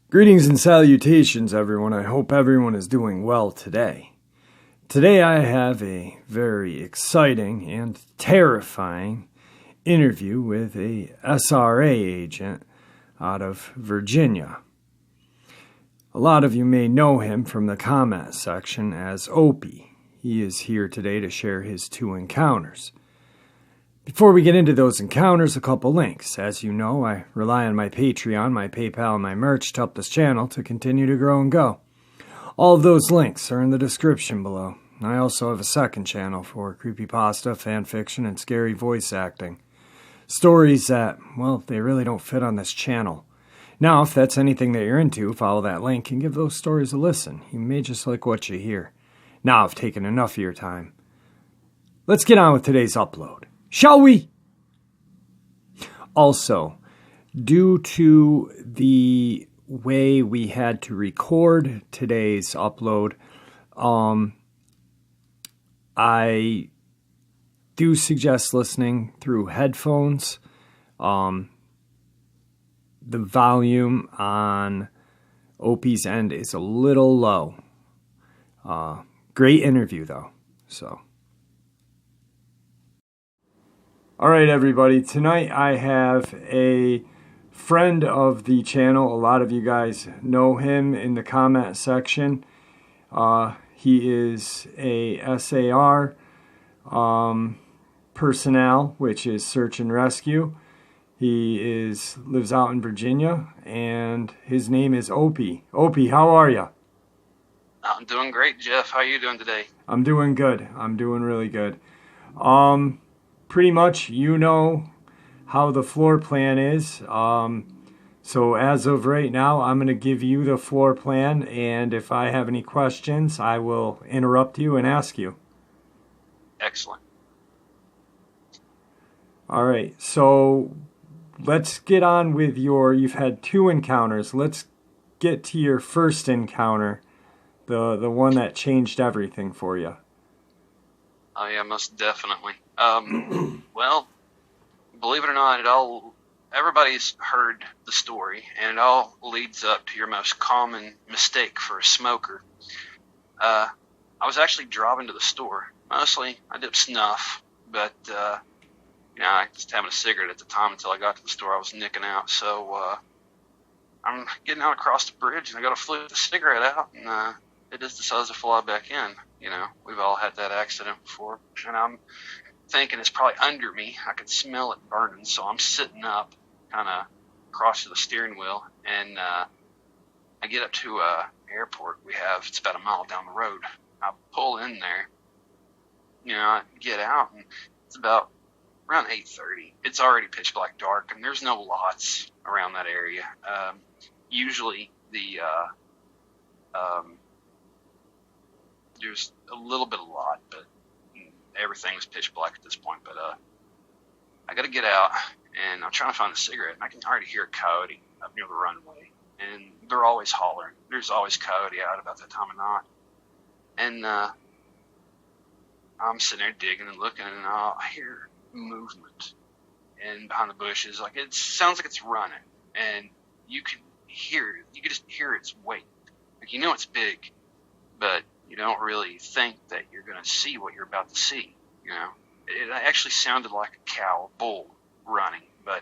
Greetings and salutations, everyone. I hope everyone is doing well today. Today I have a very exciting and terrifying interview with a SRA agent out of Virginia. A lot of you may know him from the comment section as Opie. He is here today to share his 2 encounters. Before we get into those encounters, a couple links. As you know, I rely on my Patreon, my PayPal, and my merch to help this channel to continue to grow and go. All of those links are in the description below. I also have a second channel for creepypasta, fanfiction, and scary voice acting. Stories that, well, they really don't fit on this channel. Now, if that's anything that you're into, follow that link and give those stories a listen. You may just like what you hear. Now I've taken enough of your time. Let's get on with today's upload. Shall we? Also, due to the way we had to record today's upload, I do suggest listening through headphones. The volume on Opie's end is a little low. Great interview, though. So, all right, everybody. Tonight I have a friend of the channel. A lot of you guys know him in the comment section. He is a SAR personnel, which is search and rescue. He lives out in Virginia, and his name is Opie. Opie, how are you? I'm doing great, Jeff. How are you doing today? I'm doing good. I'm doing really good. Pretty much, you know how the floor plan is. So as of right now, I'm going to give you the floor plan, and if I have any questions, I will interrupt you and ask you. Excellent. All right, so let's get on with you've had 2 encounters. Let's get to your first encounter, the one that changed everything for you. Oh, yeah, most definitely. Well, believe it or not, everybody's heard the story, and it all leads up to your most common mistake for a smoker. I was actually driving to the store. Mostly, I did snuff, but, I just having a cigarette at the time until I got to the store. I was nicking out, so, I'm getting out across the bridge, and I got to flip the cigarette out, and, it just decides to fly back in. We've all had that accident before, and I'm thinking it's probably under me. I could smell it burning, so I'm sitting up, kind of across to the steering wheel, and I get up to a airport we have. It's about a mile down the road. I pull in there, I get out, and it's about around 8:30. It's already pitch black dark, and there's no lots around that area. Usually there's a little bit of lot, but everything's pitch black at this point. But I got to get out, and I'm trying to find a cigarette, and I can already hear a coyote up near the runway, and they're always hollering. There's always coyote out about that time of night, and I'm sitting there digging and looking, and I hear movement, and behind the bushes, like it sounds like it's running, and you can hear it. You can just hear its weight. Like it's big, but you don't really think that you're going to see what you're about to see. It actually sounded like a cow, a bull running, but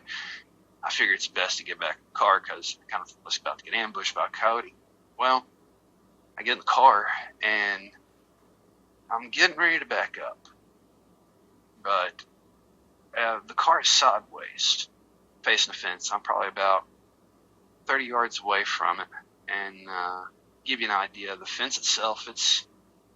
I figured it's best to get back in the car because I kind of was about to get ambushed by a coyote. Well, I get in the car, and I'm getting ready to back up, but the car is sideways, facing the fence. I'm probably about 30 yards away from it, and give you an idea, the fence itself, it's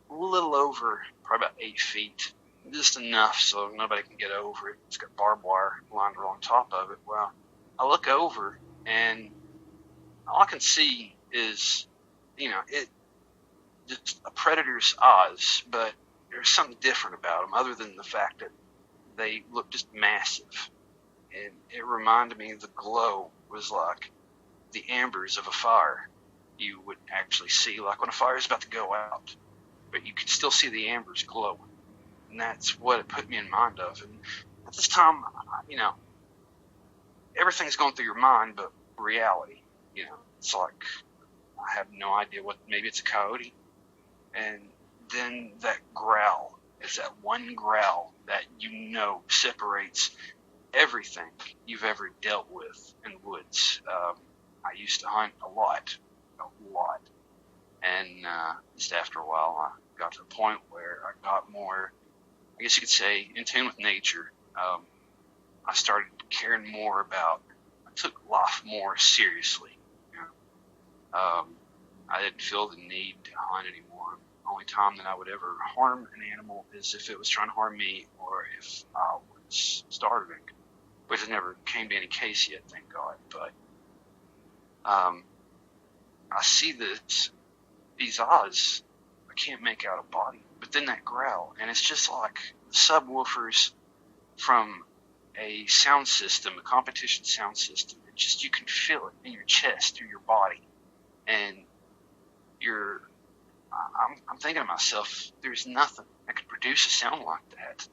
a little over, probably about 8 feet, just enough so nobody can get over it. It's got barbed wire lined along top of it. Well, I look over, and all I can see is, it just a predator's eyes, but there's something different about them other than the fact that they look just massive. And it reminded me the glow was like the embers of a fire you would actually see, like when a fire is about to go out, but you could still see the embers glowing. And that's what it put me in mind of. And at this time, everything's going through your mind, but reality, it's like, I have no idea maybe it's a coyote. And then that growl is that one growl that separates everything you've ever dealt with in the woods. I used to hunt a lot. And just after a while, I got to the point where I got more, I guess you could say, in tune with nature. I started caring more I took life more seriously. I didn't feel the need to hunt anymore. The only time that I would ever harm an animal is if it was trying to harm me or if I was starving, which never came to any case yet, thank God. But I see these odds. I can't make out a body, but then that growl, and it's just like subwoofers from a sound system, a competition sound system. It just, you can feel it in your chest, through your body, and I'm thinking to myself, there's nothing that could produce a sound like that.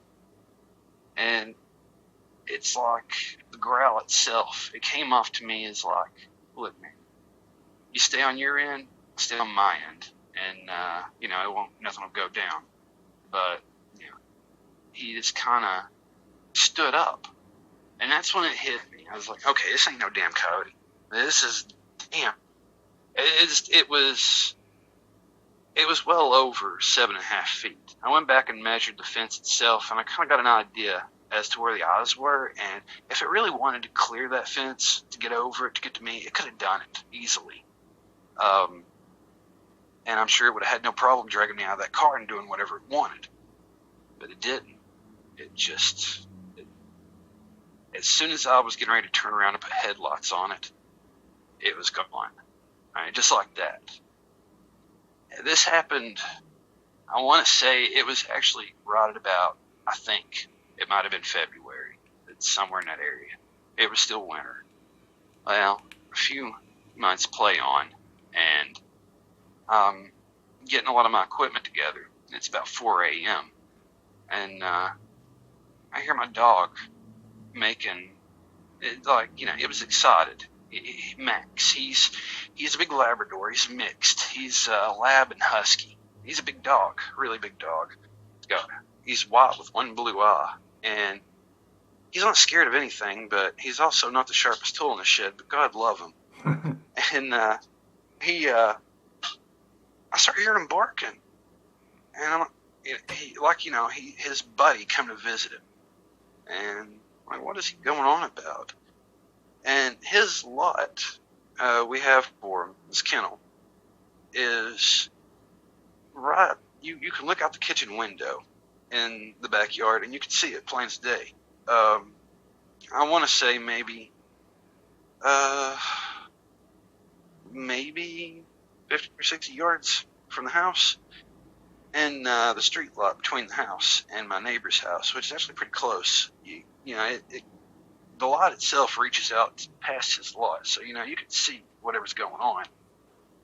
And it's like the growl itself, it came off to me as like, look, man, you stay on your end, I'll stay on my end, and nothing will go down. But he just kind of stood up, and that's when it hit me. I was like, okay, this ain't no damn coyote. This is damn. It was well over 7.5 feet. I went back and measured the fence itself, and I kind of got an idea as to where the eyes were, and if it really wanted to clear that fence to get over it, to get to me, it could have done it easily. And I'm sure it would have had no problem dragging me out of that car and doing whatever it wanted. But it didn't. As soon as I was getting ready to turn around and put headlights on it, it was gone. I mean, just like that. This happened, I want to say it was actually right at about, I think it might have been February. It's somewhere in that area. It was still winter. Well, a few months play on, and I'm getting a lot of my equipment together. It's about 4 a.m. And I hear my dog making, it was excited. Max, he's a big Labrador. He's mixed. He's Lab and Husky. He's a big dog, really big dog. He's white with one blue eye, and he's not scared of anything, but he's also not the sharpest tool in the shed, but God love him. And I start hearing him barking, and his buddy come to visit him, and I'm like, what is he going on about? And his lot, we have for him, his kennel, is right. You can look out the kitchen window in the backyard, and you can see it plain as day. I want to say maybe 50 or 60 yards from the house, and the street lot between the house and my neighbor's house, which is actually pretty close. The lot itself reaches out past his lot, so you can see whatever's going on.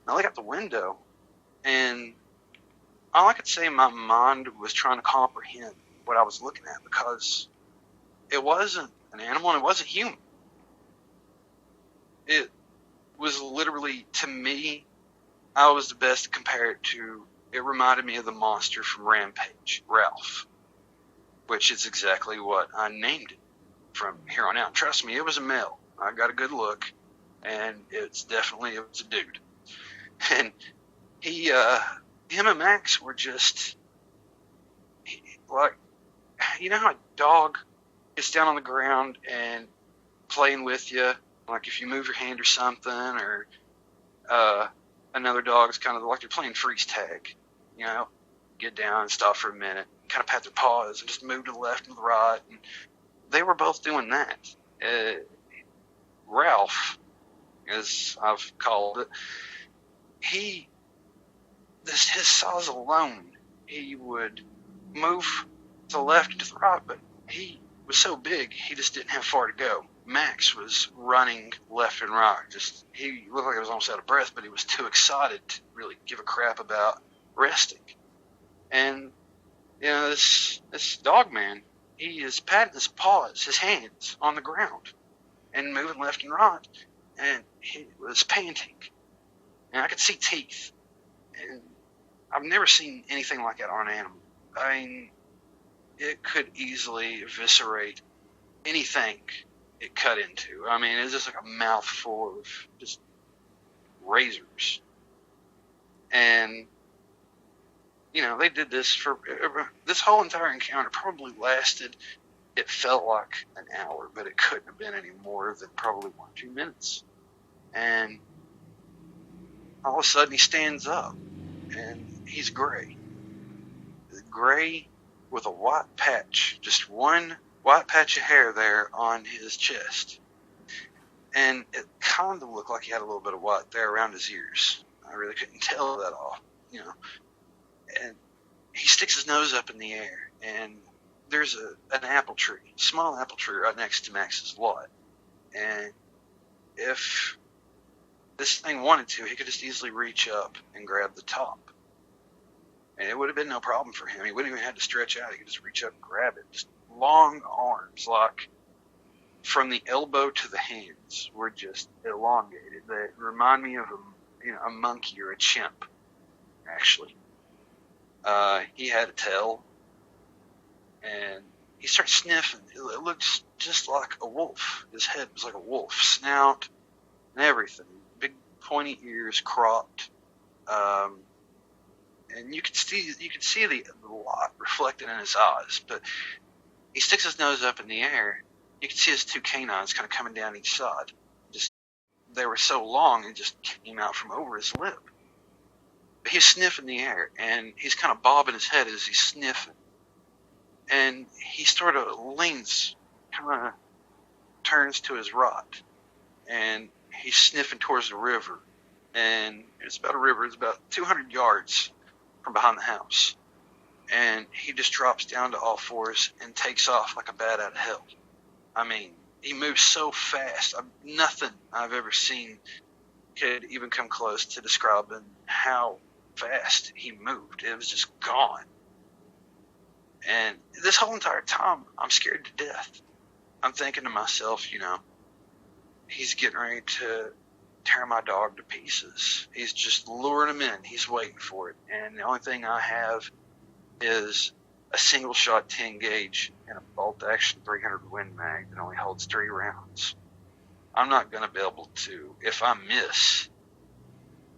I look out the window, and all I could say, my mind was trying to comprehend what I was looking at, because it wasn't an animal and it wasn't human. It was literally, to me, I was the best to compare it to. It reminded me of the monster from Rampage, Ralph, which is exactly what I named it from here on out. Trust me, it was a male. I got a good look, and it was a dude. And him and Max were just like, how a dog gets down on the ground and playing with you, like if you move your hand or something, or another dog is kind of like they're playing freeze tag, get down and stop for a minute, kind of pat their paws and just move to the left and the right, and they were both doing that. Ralph, as I've called it, his size alone, he would move to the left and to the right, but he was so big, he just didn't have far to go. Max was running left and right. He looked like he was almost out of breath, but he was too excited to really give a crap about resting. And this Dogman, he is patting his paws, his hands on the ground, and moving left and right, and he was panting, and I could see teeth, and I've never seen anything like that on an animal. I mean, it could easily eviscerate anything it cut into. I mean, it's just like a mouthful of just razors. And, they did this for, this whole entire encounter probably lasted, it felt like an hour, but it couldn't have been any more than probably 1 or 2 minutes. And all of a sudden he stands up, and he's gray. Gray with a white patch, just one white patch of hair there on his chest. And it kind of looked like he had a little bit of white there around his ears. I really couldn't tell that off, And he sticks his nose up in the air, and there's an apple tree, small apple tree right next to Max's lot. And if this thing wanted to, he could just easily reach up and grab the top. And it would have been no problem for him. He wouldn't even have to stretch out. He could just reach up and grab it. Just long arms, like from the elbow to the hands, were just elongated. They remind me of a monkey or a chimp, actually. He had a tail, and he started sniffing. It looked just like a wolf. His head was like a wolf, snout and everything. Big pointy ears, cropped. And you could see the light reflected in his eyes. But he sticks his nose up in the air. You could see his 2 canines kind of coming down each side. They were so long, it just came out from over his lip. But he's sniffing the air, and he's kind of bobbing his head as he's sniffing. And he sort of leans, kind of turns to his right, and he's sniffing towards the river. And it's about a river. It's about 200 yards from behind the house. And he just drops down to all fours and takes off like a bat out of hell. I mean, he moves so fast. Nothing I've ever seen could even come close to describing how fast he moved. It was just gone. And this whole entire time, I'm scared to death. I'm thinking to myself, he's getting ready to tear my dog to pieces. He's just luring him in. He's waiting for it. And the only thing I have is a single shot 10 gauge and a bolt action 300 Win Mag that only holds 3 rounds. I'm not going to be able to, if I miss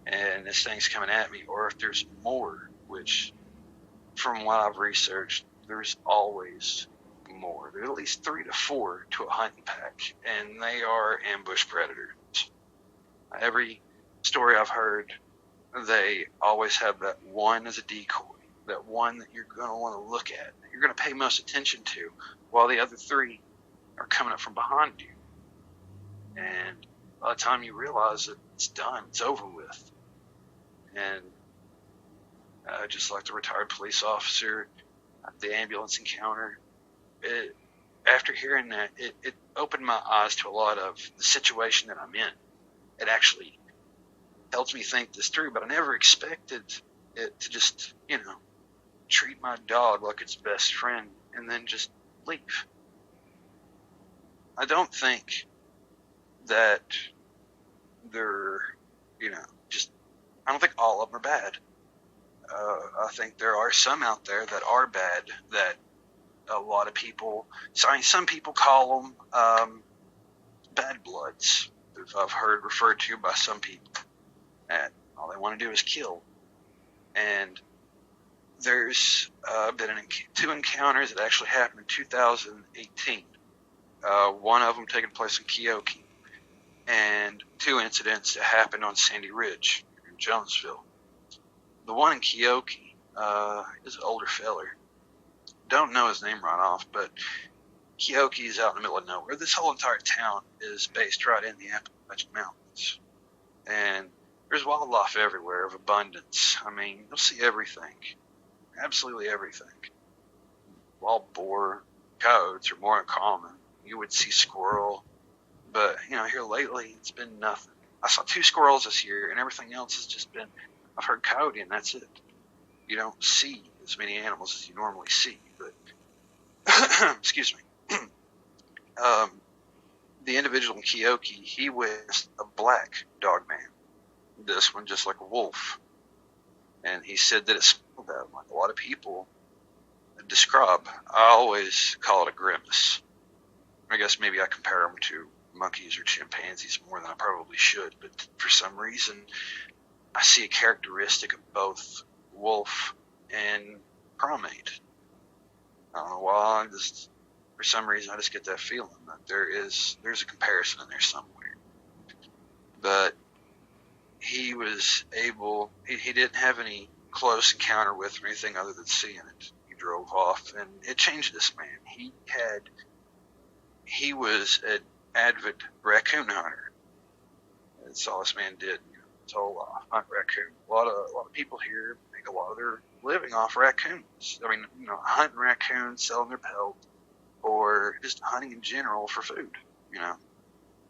and this thing's coming at me, or if there's more, which from what I've researched, there's always more. There's at least 3 to 4 to a hunting pack, and they are ambush predators. Every story I've heard, they always have that one as a decoy, that one that you're going to want to look at, that you're going to pay most attention to, while the other 3 are coming up from behind you. And by the time you realize that it's done, it's over with. And just like the retired police officer at the ambulance encounter, after hearing that, it opened my eyes to a lot of the situation that I'm in. It actually helps me think this through, but I never expected it to just, treat my dog like its best friend and then just leave. I don't think that they're, I don't think all of them are bad. I think there are some out there that are bad, that a lot of people, some people call them bad bloods. I've heard referred to by some people, and all they want to do is kill. And there's been 2 encounters that actually happened in 2018. One of them taking place in Keokee, and 2 incidents that happened on Sandy Ridge in Jonesville. The one in Keokee is an older feller. Don't know his name right off, but Keokee is out in the middle of nowhere. This whole entire town is based right in the Appalachian Mountains. And there's wildlife everywhere of abundance. I mean, you'll see everything. Absolutely everything. Wild boar, coyotes are more uncommon. You would see squirrel. But, here lately, it's been nothing. I saw 2 squirrels this year, and everything else has just been, I've heard coyote, and that's it. You don't see as many animals as you normally see. But excuse me. The individual in Kyoki, he was a black Dogman. This one just like a wolf. And he said that it smelled at him like a lot of people describe. I always call it a grimace. I guess maybe I compare them to monkeys or chimpanzees more than I probably should, but for some reason I see a characteristic of both wolf and primate. I don't know why, for some reason I just get that feeling that there's a comparison in there somewhere. But he was able, he didn't have any close encounter with or anything other than seeing it. He drove off, and it changed this man. He was an avid raccoon hunter. That's all this man did. His whole life, hunt raccoon. A lot of people here make a lot of their living off raccoons. I mean, hunting raccoons, selling their pelt, or just hunting in general for food.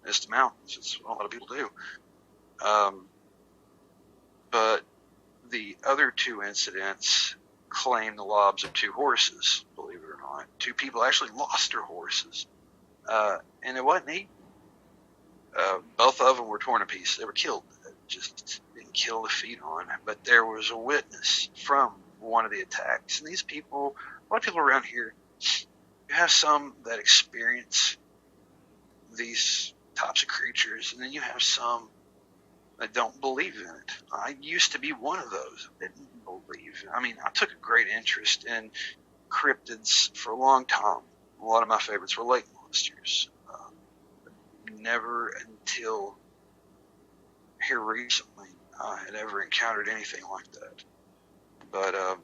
Just the mountains. It's what a lot of people do. But the other two incidents claim the lives of two horses, believe it or not. Two people actually lost their horses. And it wasn't eaten. Both of them were torn to pieces. They were killed. Just didn't kill to feed on. But there was a witness from one of the attacks. And these people, a lot of people around here, you have some that experience these types of creatures, and then you have some that don't believe in it. I used to be one of those. I didn't believe. I mean, I took a great interest in cryptids for a long time. A lot of my favorites were lake monsters. Never until here recently I had ever encountered anything like that. But I'm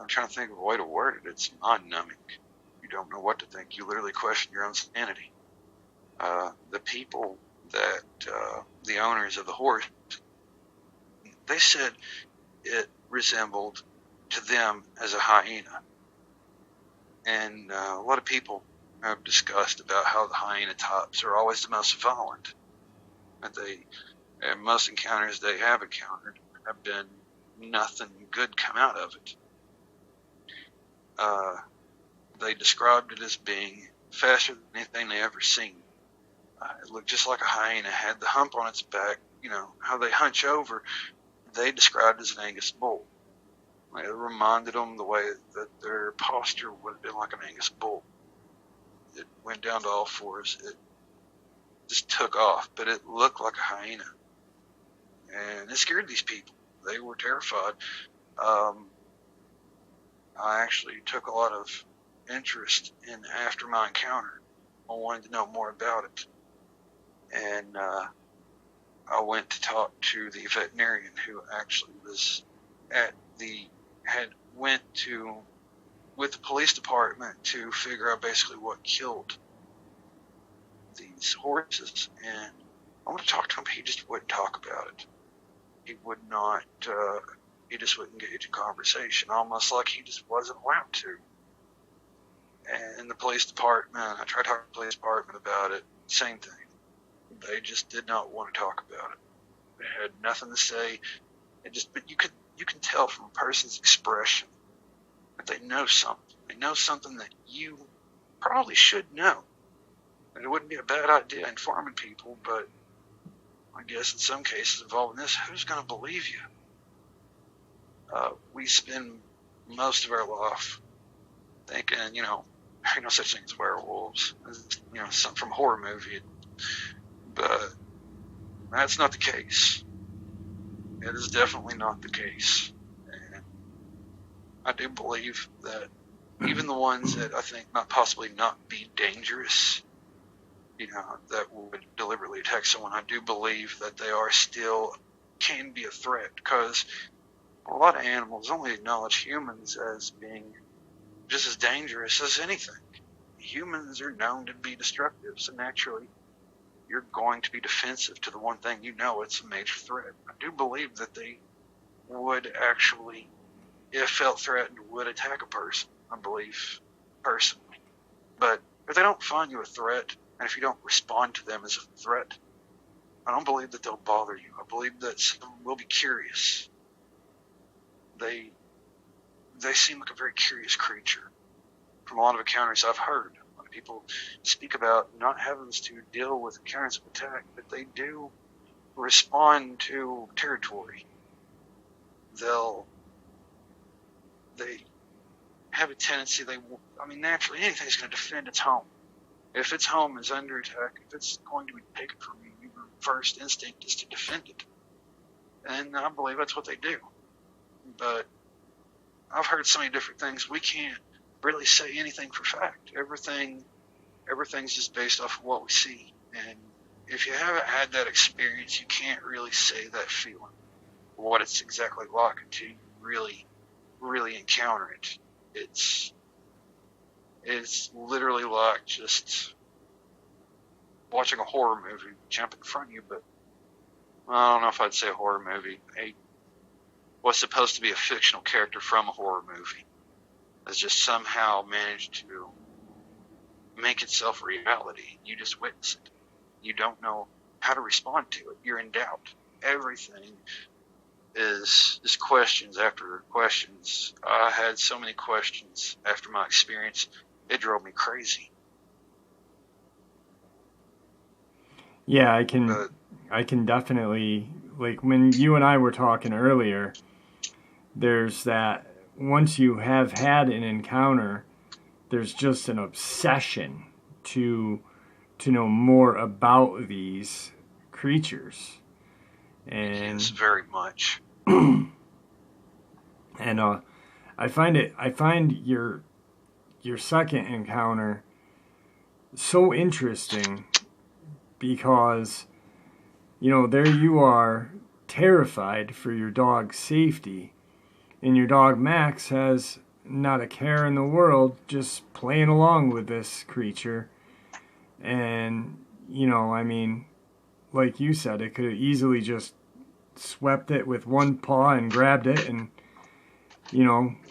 trying to think of a way to word it. It's mind-numbing. You don't know what to think. You literally question your own sanity. The people that, the owners of the horse, they said it resembled to them as a hyena. And a lot of people have discussed about how the hyena types are always the most violent. That most encounters they have encountered have been nothing good come out of it. They described it as being faster than anything they ever seen. It looked just like a hyena, had the hump on its back, how they hunch over. They described it as an Angus bull. It reminded them the way that their posture would have been like an Angus bull. It went down to all fours. It just took off, but it looked like a hyena. And it scared these people. They were terrified. I actually took a lot of interest in after my encounter. I wanted to know more about it. And I went to talk to the veterinarian who actually was with the police department to figure out basically what killed these horses. And I want to talk to him, but he just wouldn't talk about it. He would not, he just wouldn't engage in conversation, almost like he just wasn't allowed to. And the police department, I tried to talk to the police department about it, same thing. They just did not want to talk about it. They had nothing to say. But you can tell from a person's expression that they know something. They know something that you probably should know. And it wouldn't be a bad idea informing people, but I guess in some cases involving this, who's going to believe you? We spend most of our life thinking, ain't no such thing as werewolves. Something from a horror movie. But that's not the case. It is definitely not the case. And I do believe that even the ones that I think might possibly not be dangerous, that would deliberately attack someone, I do believe that they can be a threat, because a lot of animals only acknowledge humans as being just as dangerous as anything. Humans are known to be destructive, so naturally you're going to be defensive to the one thing it's a major threat. I do believe that they would actually, if felt threatened, would attack a person, I believe, personally. But if they don't find you a threat, and if you don't respond to them as a threat, I don't believe that they'll bother you. I believe that some will be curious. They seem like a very curious creature. From a lot of encounters I've heard, a lot of people speak about not having to deal with encounters of attack, but they do respond to territory. They have a tendency, naturally anything's going to defend its home. If its home is under attack, if it's going to be taken from you, your first instinct is to defend it. And I believe that's what they do. But I've heard so many different things. We can't really say anything for fact. Everything's just based off of what we see. And if you haven't had that experience, you can't really say that feeling, what it's exactly like until you really, really encounter it. It's literally like just watching a horror movie jump in front of you, but I don't know if I'd say a horror movie. What's supposed to be a fictional character from a horror movie has just somehow managed to make itself reality. You just witness it. You don't know how to respond to it. You're in doubt. Everything is just questions after questions. I had so many questions after my experience. It drove me crazy. Yeah, I can definitely, like when you and I were talking earlier, there's that once you have had an encounter, there's just an obsession to know more about these creatures. And yes, very much. And I find your second encounter so interesting because, there you are terrified for your dog's safety, and your dog Max has not a care in the world, just playing along with this creature. And, like you said, it could have easily just swept it with one paw and grabbed it and,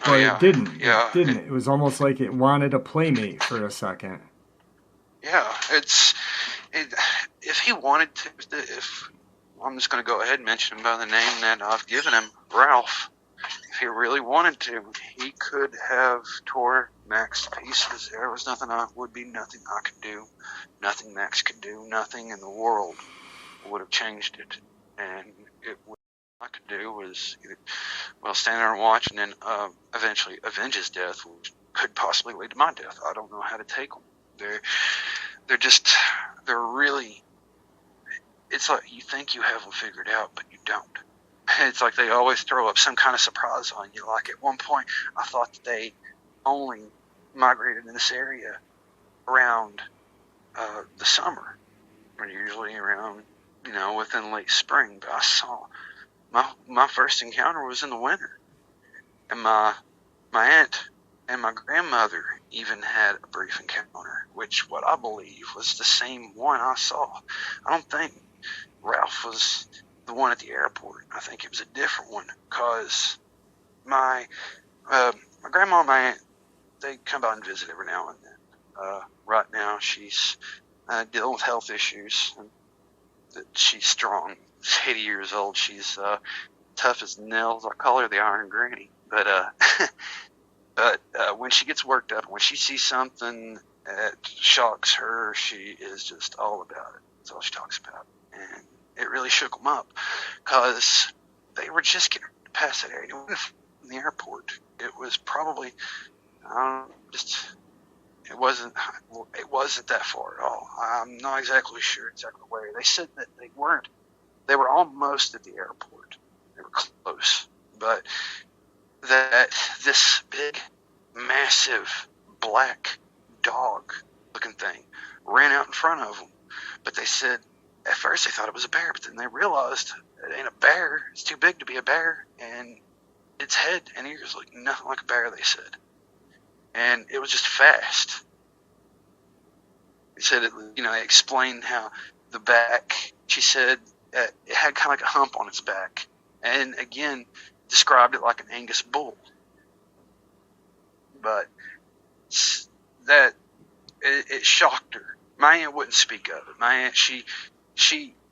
but it didn't. Yeah. It didn't. It was almost like it wanted a playmate for a second. Yeah, if he wanted to, I'm just going to go ahead and mention him by the name that I've given him, Ralph. If he really wanted to, he could have tore Max to pieces. There was nothing I could do, nothing Max could do, nothing in the world would have changed it. And what I could do was stand there and watch, and then eventually avenge his death, which could possibly lead to my death. I don't know how to take them. They're really, it's like you think you have them figured out, but you don't. It's like they always throw up some kind of surprise on you. Like at one point, I thought that they only migrated in this area around the summer, or usually around, within late spring. But I saw my first encounter was in the winter, and my aunt and my grandmother even had a brief encounter, which what I believe was the same one I saw. I don't think Ralph was the one at the airport. I think it was a different one, because my grandma and my aunt, they come by and visit every now and then. Right now she's dealing with health issues. She's strong. She's 80 years old. She's tough as nails. I call her the Iron Granny. But when she gets worked up, when she sees something that shocks her, she is just all about it. That's all she talks about. And it really shook them up, because they were just getting past that area. From the airport, it was probably, it wasn't that far at all. I'm not exactly sure exactly where. They said that they were almost at the airport. They were close, but that this big, massive, black dog-looking thing ran out in front of them. But they said, at first they thought it was a bear, but then they realized it ain't a bear. It's too big to be a bear, and its head and ears look nothing like a bear, they said. And it was just fast. They said, they explained how the back, she said, it had kind of like a hump on its back. And again, described it like an Angus bull. But that it shocked her. My aunt wouldn't speak of it. My aunt, she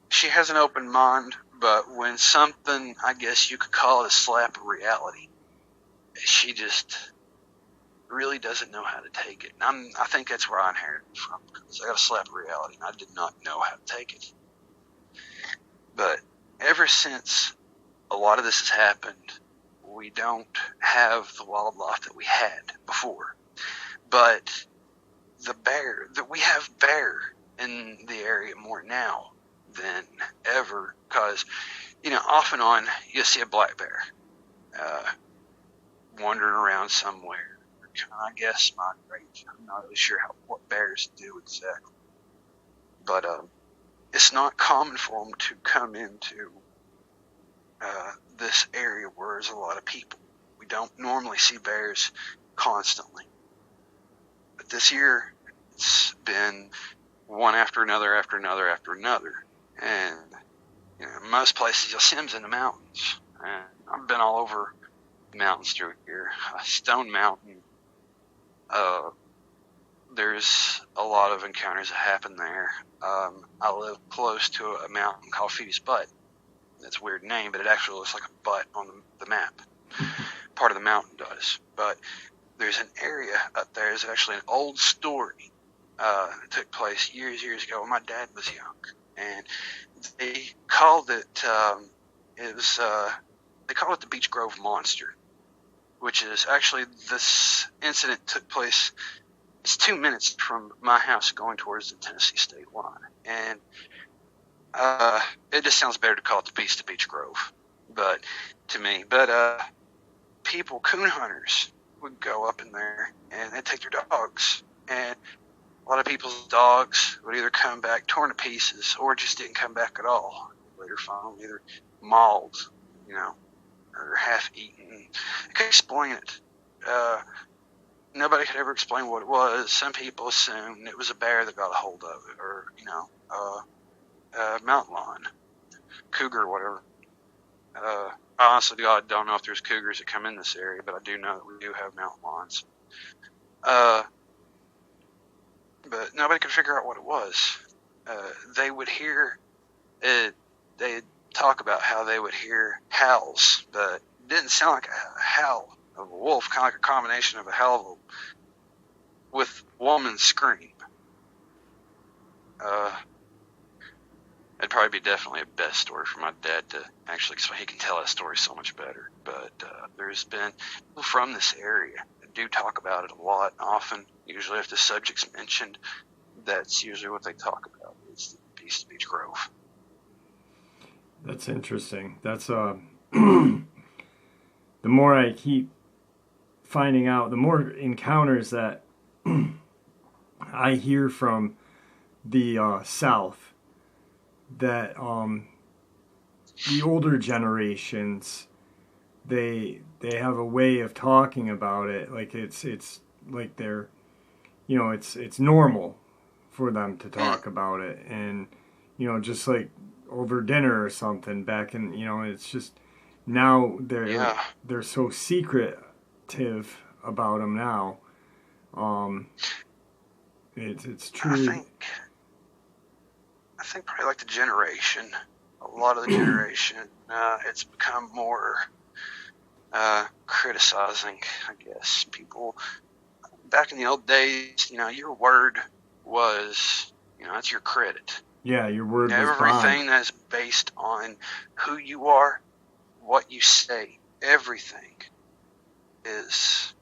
she has an open mind, but when something, I guess you could call it a slap of reality, she just really doesn't know how to take it. And I think that's where I inherited it from, because I got a slap of reality, and I did not know how to take it. But ever since a lot of this has happened, we don't have the wildlife that we had before. But we have bear in the area more now than ever, because, off and on, you'll see a black bear wandering around somewhere. I guess migrate. I'm not really sure what bears do exactly. But it's not common for them to come into this area where there's a lot of people. We don't normally see bears constantly. But this year, it's been one after another, after another, after another. And, most places you'll see them in the mountains. And I've been all over the mountains through here. Stone Mountain, there's a lot of encounters that happen there. I live close to a mountain called Phoebe's Butt. That's a weird name, but it actually looks like a butt on the map. Part of the mountain does. But there's an area up there. It's actually an old story that took place years ago when my dad was young. And they called it, they called it the Beech Grove Monster, which is actually, this incident took place, it's 2 minutes from my house going towards the Tennessee state line. And it just sounds better to call it the Beast of Beech Grove, to me. But people, coon hunters, would go up in there and they'd take their dogs. And a lot of people's dogs would either come back torn to pieces or just didn't come back at all. Later found them either mauled, or half eaten. I couldn't explain it. Nobody could ever explain what it was. Some people assumed it was a bear that got a hold of it, or, mountain lion, cougar, or whatever. I honestly, God, don't know if there's cougars that come in this area, but I do know that we do have mountain lions. But nobody could figure out what it was. They would hear it. They'd talk about how they would hear howls, but it didn't sound like a howl of a wolf, kind of like a combination of a howl with woman's scream. It'd probably be definitely a best story for my dad to actually explain. He can tell that story so much better. But there's been people from this area that do talk about it a lot, often. Usually if the subject's mentioned, that's usually what they talk about. It's the Beast of Beech Grove. That's interesting. That's the more I keep finding out, the more encounters that I hear from the South, that the older generations, they have a way of talking about it, like it's like they're, it's normal for them to talk about it, and just like over dinner or something back in, it's just now they're so secretive about them now. It's truly. I think probably like the generation, a lot of the generation, it's become more criticizing, I guess. People, back in the old days, your word was, that's your credit. Yeah, your word was everything bond. That's based on who you are, what you say, everything is,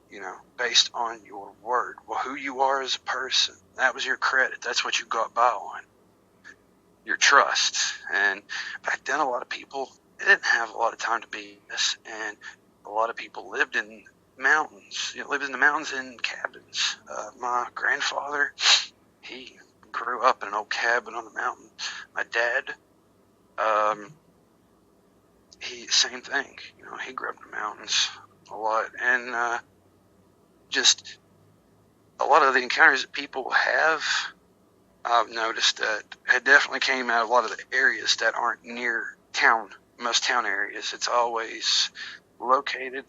based on your word. Well, who you are as a person, that was your credit. That's what you got by on. Your trust. And back then, a lot of people didn't have a lot of time to be this, and a lot of people lived in mountains. Lived in the mountains in cabins. My grandfather, he grew up in an old cabin on the mountain. My dad, same thing. He grew up in the mountains a lot, and just a lot of the encounters that people have, I've noticed that it definitely came out of a lot of the areas that aren't near town, most town areas. It's always located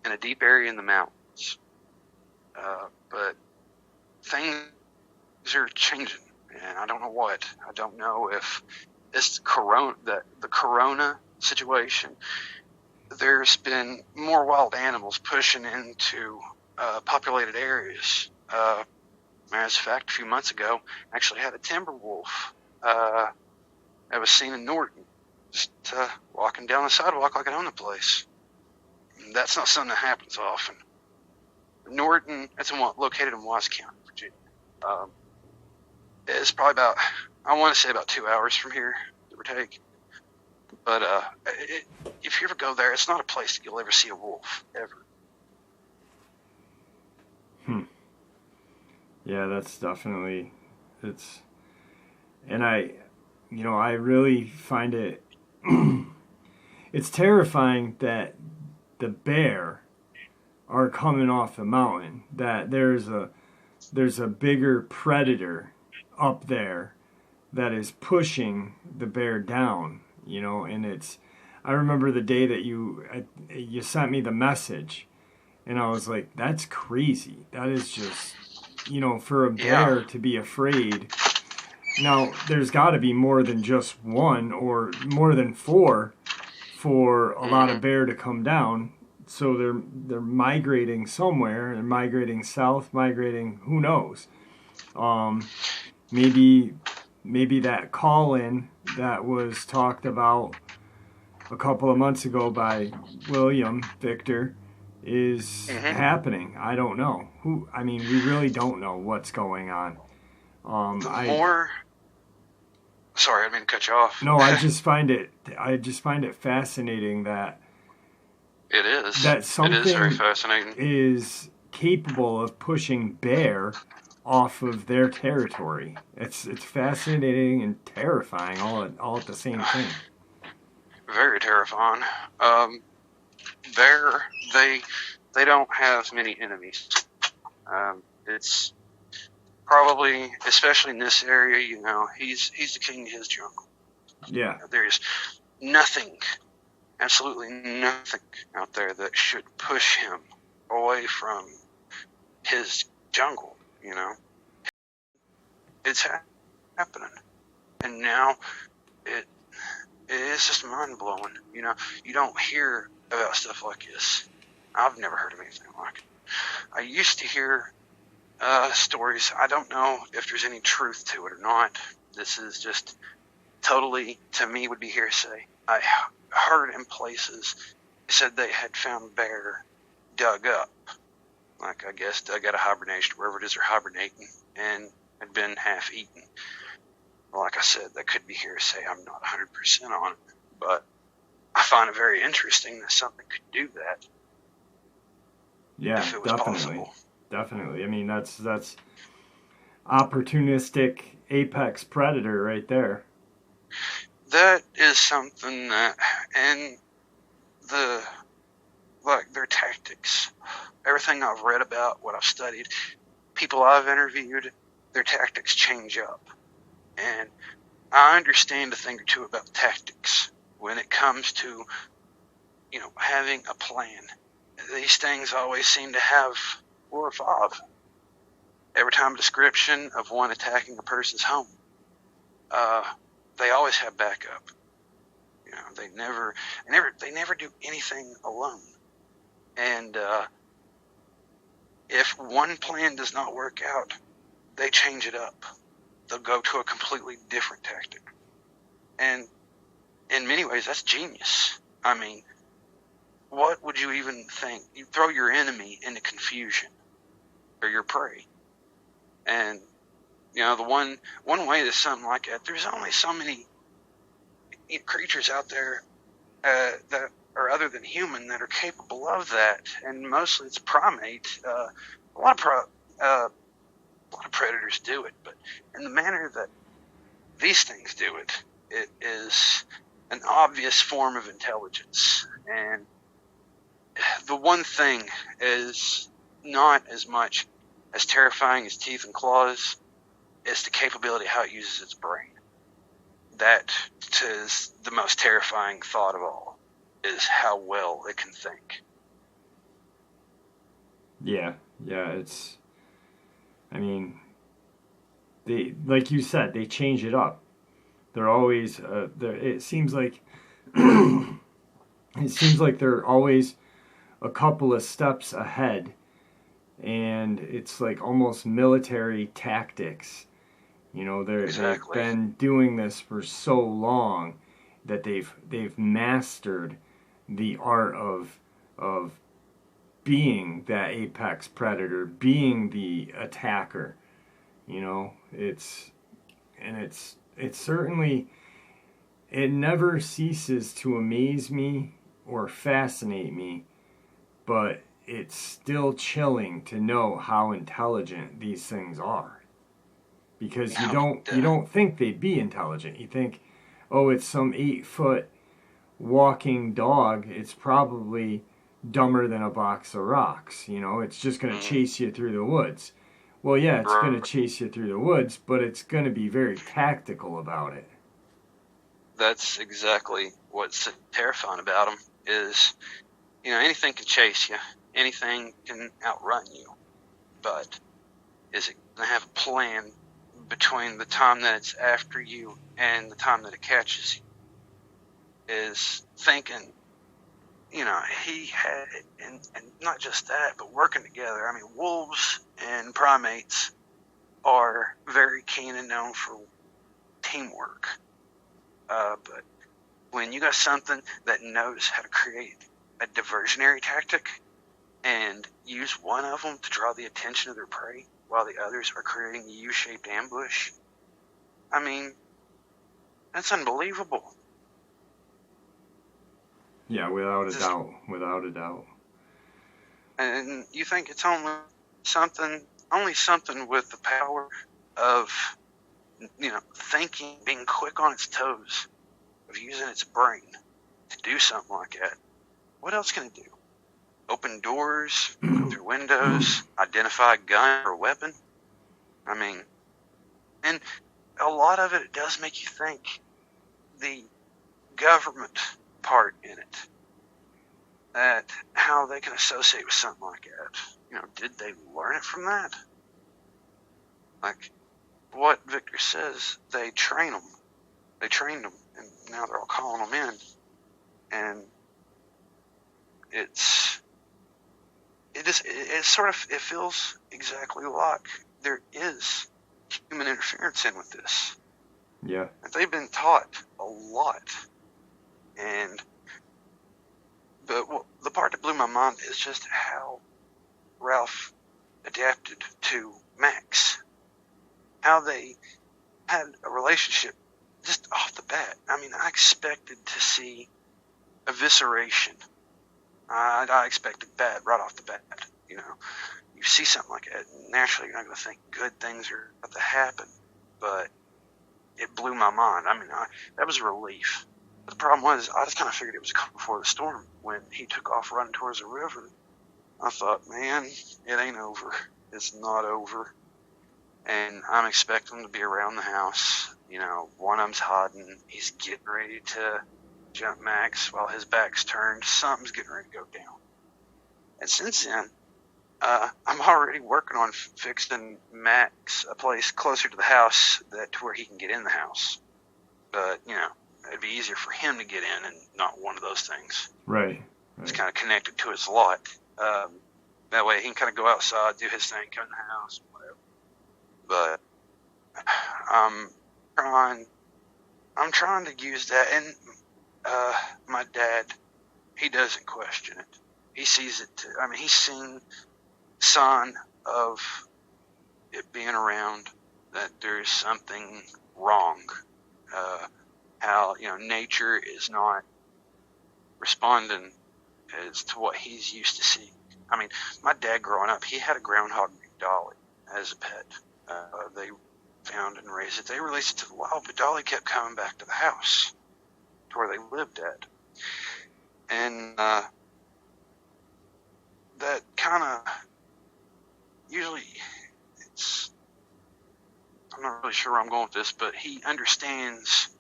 in a deep area in the mountains. But things are changing, and I don't know what. I don't know if it's the corona situation. There's been more wild animals pushing into populated areas. Matter of fact, a few months ago, I actually had a timber wolf I was seen in Norton, just walking down the sidewalk like I own the place. That's not something that happens often. Norton, it's located in Wise County, Virginia. It's probably about, I want to say about 2 hours from here, give or take. But if you ever go there, it's not a place that you'll ever see a wolf, ever. Yeah, that's definitely, and I really find it, it's terrifying that the bear are coming off the mountain, that there's a bigger predator up there that is pushing the bear down, and I remember the day that you sent me the message, and I was like, that's crazy. That is just, for a bear to be afraid. Now, there's got to be more than just one or more than four for a lot of bear to come down. So they're migrating somewhere. They're migrating south, migrating, who knows? Maybe that call-in that was talked about a couple of months ago by William Victor is happening. I don't know. We really don't know what's going on. Sorry, I didn't mean to cut you off. No, I just find it fascinating that it is. That something it is very fascinating. Is capable of pushing bear off of their territory. It's fascinating and terrifying all at the same time. Very terrifying. Bear, they don't have many enemies. It's probably, especially in this area, he's the king of his jungle. Yeah. There's nothing, absolutely nothing out there that should push him away from his jungle, It's happening. And now it is just mind-blowing, You don't hear about stuff like this. I've never heard of anything like it. I used to hear stories. I don't know if there's any truth to it or not. This is just totally, to me, would be hearsay. I heard in places said they had found bear dug up, like I guess dug out of hibernation, wherever it is they're hibernating, and had been half eaten. Like I said, that could be hearsay. I'm not 100% on it, but I find it very interesting that something could do that. Yeah, if it was possible. Definitely. That's opportunistic apex predator right there. That is something that, and their tactics, everything I've read about, what I've studied, people I've interviewed, their tactics change up. And I understand a thing or two about tactics when it comes to, having a plan. These things always seem to have 4 or 5. Every time a description of one attacking a person's home, they always have backup. They never do anything alone. And if one plan does not work out, they change it up. They'll go to a completely different tactic. And in many ways, that's genius. What would you even think? You throw your enemy into confusion, or your prey. And, the one way to something like that, there's only so many creatures out there that are other than human that are capable of that. And mostly it's primate. A lot of predators do it, but in the manner that these things do it, it is an obvious form of intelligence. And the one thing is not as much as terrifying as teeth and claws, is the capability of how it uses its brain. That is the most terrifying thought of all, is how well it can think. Yeah, it's, they, like you said, they change it up. They're always it seems like they're always a couple of steps ahead, and it's like almost military tactics. You know, they've been doing this for so long that they've mastered the art of being that apex predator, being the attacker. You know, it's certainly, it never ceases to amaze me or fascinate me, but it's still chilling to know how intelligent these things are. Because you don't think they'd be intelligent. You think, oh, it's some 8-foot walking dog. It's probably dumber than a box of rocks. You know, it's just going to chase you through the woods. Well, yeah, it's going to chase you through the woods, but it's going to be very tactical about it. That's exactly what's terrifying about them is, you know, anything can chase you. Anything can outrun you. But is it going to have a plan between the time that it's after you and the time that it catches you? Is thinking, you know, he had, and not just that, but working together. I mean, wolves and primates are very keen and known for teamwork. But when you got something that knows how to create a diversionary tactic and use one of them to draw the attention of their prey while the others are creating a U-shaped ambush, I mean, that's unbelievable. Yeah, without a doubt. And you think it's only something with the power of, you know, thinking, being quick on its toes, of using its brain to do something like that. What else can it do? Open doors, look through windows, identify a gun or a weapon? I mean, and a lot of it does make you think the government part in it, that how they can associate with something like that. You know, did they learn it from that? Like what Victor says, they trained them, and now they're all calling them in, and it feels exactly like there is human interference in with this. Yeah. And they've been taught a lot. But the part that blew my mind is just how Ralph adapted to Max. How they had a relationship just off the bat. I mean, I expected to see evisceration. I expected bad right off the bat. You know, you see something like that, naturally you're not going to think good things are about to happen. But it blew my mind. I mean, that was a relief. But the problem was, I just kind of figured it was coming before the storm. When he took off running towards the river, I thought, man, it ain't over. It's not over. And I'm expecting him to be around the house. You know, one of them's hiding. He's getting ready to jump Max while his back's turned. Something's getting ready to go down. And since then, I'm already working on fixing Max a place closer to the house to where he can get in the house. But, you know, it'd be easier for him to get in and not one of those things. Right. It's kind of connected to his lot. That way he can kind of go outside, do his thing, come in the house, whatever. But I'm trying to use that. And my dad, he doesn't question it. He sees it too. I mean, he's seen sign of it being around, that there's something wrong. How, you know, nature is not responding as to what he's used to seeing. I mean, my dad growing up, he had a groundhog named Dolly as a pet. They found and raised it. They released it to the wild, but Dolly kept coming back to the house, to where they lived at. And that kind of, usually, I'm not really sure where I'm going with this, but he understands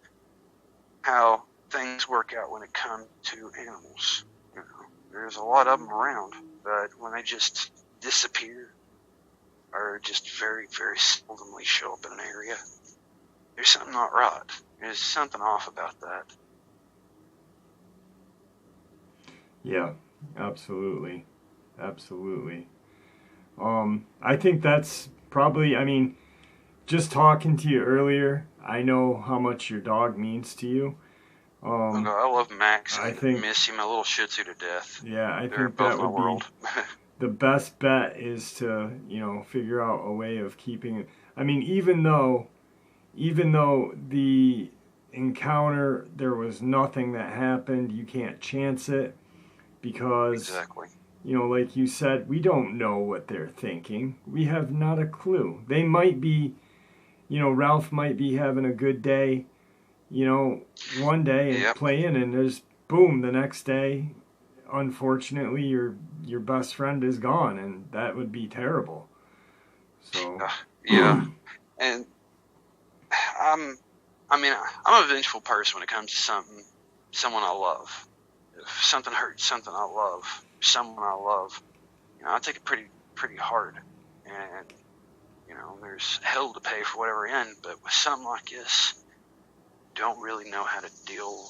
how things work out when it comes to animals. You know, there's a lot of them around, but when they just disappear or just very, very seldomly show up in an area, there's something not right. There's something off about that. Yeah, absolutely. Absolutely. I think that's probably, I mean, just talking to you earlier, I know how much your dog means to you. Oh, God, I love Max I and think, miss him, a little Shih Tzu to death. yeah, I They're think both that my would be world. the best bet is to, figure out a way of keeping it. I mean, even though the encounter, there was nothing that happened, you can't chance it because, Exactly. like you said, we don't know what they're thinking. We have not a clue. They might be, Ralph might be having a good day, one day and Yep. playing, and there's boom, the next day, unfortunately, your best friend is gone, and that would be terrible. So, Yeah. And I'm, I'm a vengeful person when it comes to someone I love. If something hurts something I love, someone I love, I take it pretty hard. And, there's hell to pay for whatever end, but with something like this, you don't really know how to deal.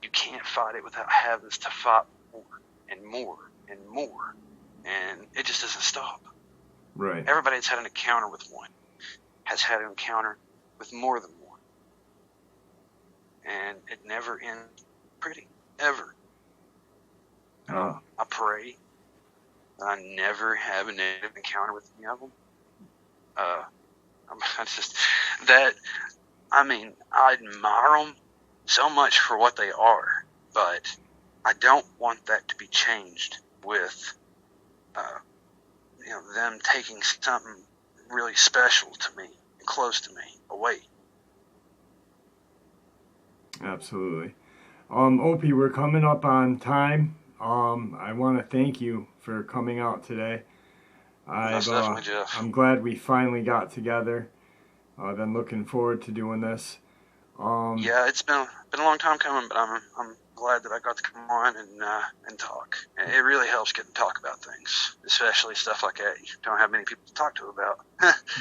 You can't fight it without having to fight more and more and more. And it just doesn't stop. right. Everybody that's had an encounter with one has had an encounter with more than one. And it never ends pretty, ever. Oh. I pray that I never have a negative encounter with any of them. I admire them so much for what they are, but I don't want that to be changed with, them taking something really special to me and close to me away. Absolutely. Opie, we're coming up on time. I want to thank you for coming out today. Most definitely, Jeff. I'm glad we finally got together. I've been looking forward to doing this. Yeah, it's been a long time coming, but I'm glad that I got to come on and talk. It really helps get to talk about things, especially stuff like that you don't have many people to talk to about.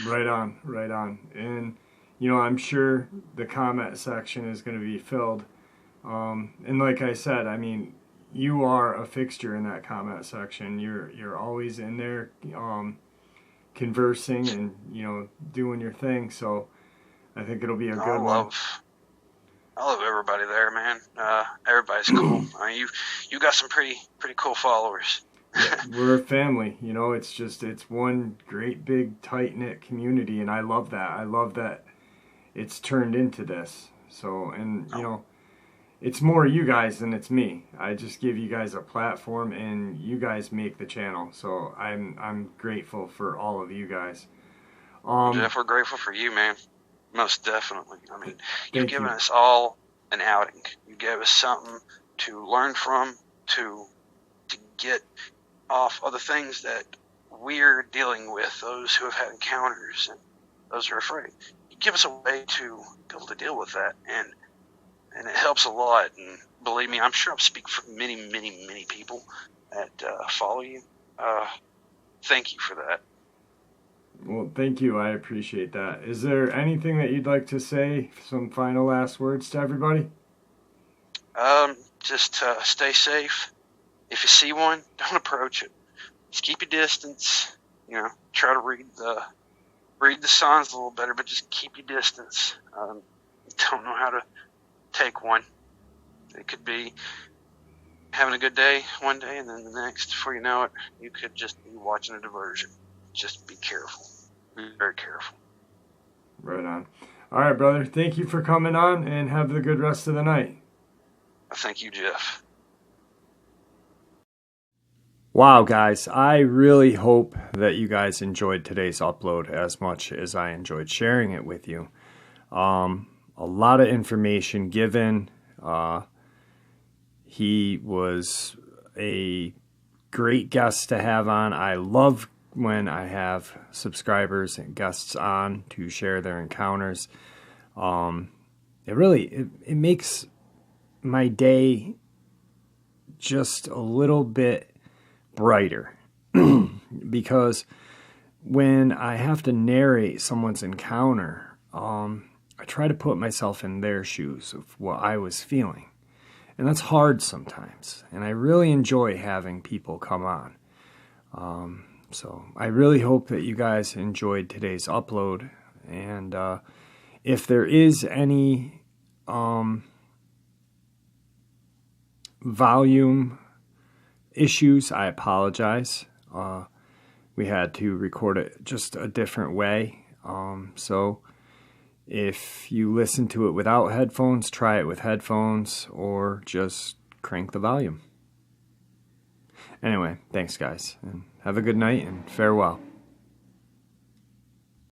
Right on, right on. And I'm sure the comment section is going to be filled. And like I said, I mean, you are a fixture in that comment section. You're always in there, conversing and doing your thing. So I think it'll be a good one. I love everybody there, man. Everybody's cool. I mean, you got some pretty cool followers. Yeah, we're a family. It's one great big tight knit community, and I love that. I love that it's turned into this. So, and it's more you guys than it's me. I just give you guys a platform, and you guys make the channel. So I'm grateful for all of you guys. Jeff, we're grateful for you, man. Most definitely. I mean, you've given you. us all an outing. You gave us something to learn from, to get off of the things that we're dealing with, those who have had encounters and those who are afraid. You give us a way to be able to deal with that, and it helps a lot. And believe me, I'm sure I'll speak for many, many, many people that follow you. Thank you for that. Well, thank you. I appreciate that. Is there anything that you'd like to say? Some final last words to everybody? Just stay safe. If you see one, don't approach it. Just keep your distance. Try to read the signs a little better, but just keep your distance. Don't know how to take one. It could be having a good day one day, and then the next, before you know it, you could just be watching a diversion. Just be careful. Be very careful. Right on. All right, brother. Thank you for coming on, and have the good rest of the night. Thank you, Jeff. Wow, guys. I really hope that you guys enjoyed today's upload as much as I enjoyed sharing it with you. A lot of information given. He was a great guest to have on. I love when I have subscribers and guests on to share their encounters. It makes my day just a little bit brighter because when I have to narrate someone's encounter, I try to put myself in their shoes of what I was feeling. And that's hard sometimes. And I really enjoy having people come on. So I really hope that you guys enjoyed today's upload. And if there is any volume issues, I apologize. We had to record it just a different way. So if you listen to it without headphones, try it with headphones or just crank the volume. Anyway, thanks guys, and have a good night and farewell.